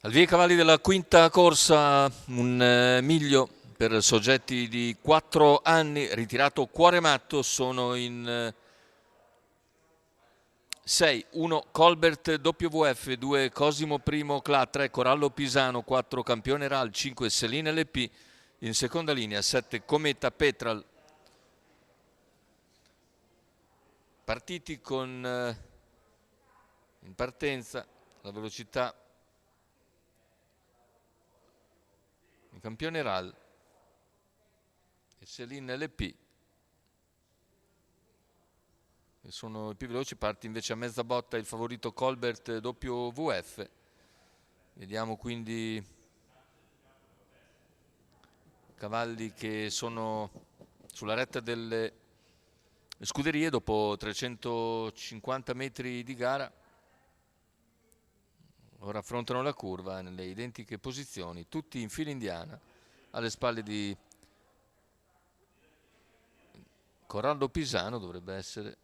Al via i cavalli della quinta corsa, un miglio per soggetti di 4 anni, ritirato Cuore Matto, sono in 6, 1 Colbert WF, 2 Cosimo I Cla, 3 Corallo Pisano, 4 Campione Ral, 5 Selina LP, in seconda linea 7 Cometa Petral. Partiti con in partenza la velocità il Campione Ral e Selin LP, che sono i più veloci. Parte invece a mezza botta il favorito Colbert WF. Vediamo quindi cavalli che sono sulla retta delle scuderie dopo 350 metri di gara. Ora affrontano la curva nelle identiche posizioni, tutti in fila indiana, alle spalle di Corrado Pisano, dovrebbe essere,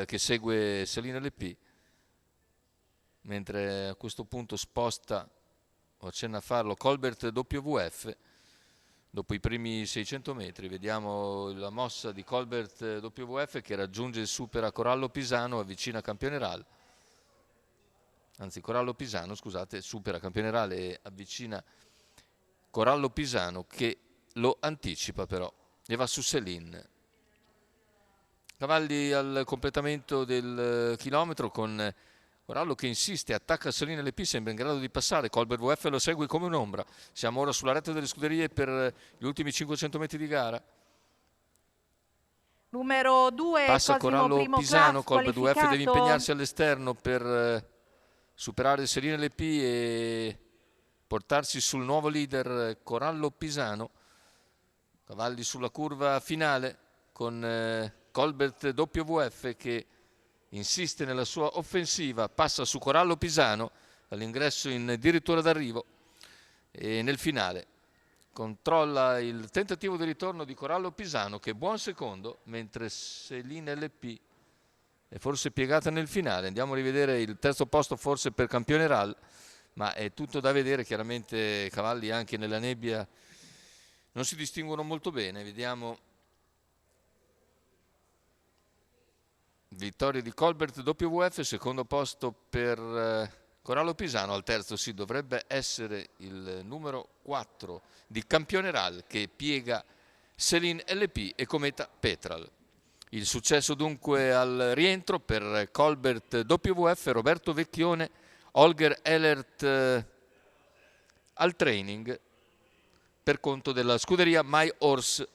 che segue Selina LP, mentre a questo punto sposta, o accenna a farlo, Colbert WF dopo i primi 600 metri. Vediamo la mossa di Colbert WF che raggiunge e supera Corallo Pisano, avvicina Campione Ral. Anzi, Corallo Pisano, scusate, supera Campione Ral e avvicina Corallo Pisano, che lo anticipa però e va su Selin. Cavalli al completamento del chilometro, con Corallo che insiste, attacca Selin LP, sembra in grado di passare. Colbert WF lo segue come un'ombra. Siamo ora sulla retta delle scuderie per gli ultimi 500 metri di gara. Numero 2 passa Cosimo Corallo Primo Pisano, Class, Colbert WF deve qualificato. impegnarsi all'esterno per superare Selin LP e portarsi sul nuovo leader Corallo Pisano. Cavalli sulla curva finale con Colbert WF che insiste nella sua offensiva, passa su Corallo Pisano all'ingresso in dirittura d'arrivo e nel finale controlla il tentativo di ritorno di Corallo Pisano, che è buon secondo, mentre Selin LP è forse piegata nel finale. Andiamo a rivedere il terzo posto, forse per Campione Ral, ma è tutto da vedere. Chiaramente cavalli anche nella nebbia non si distinguono molto bene. Vediamo vittoria di Colbert WF, secondo posto per Corallo Pisano. Al terzo si dovrebbe essere il numero 4 di Campione Ral, che piega Selin LP e Cometa Petral. Il successo dunque al rientro per Colbert WF, Roberto Vecchione, Holger Ehlert al training per conto della scuderia My Horse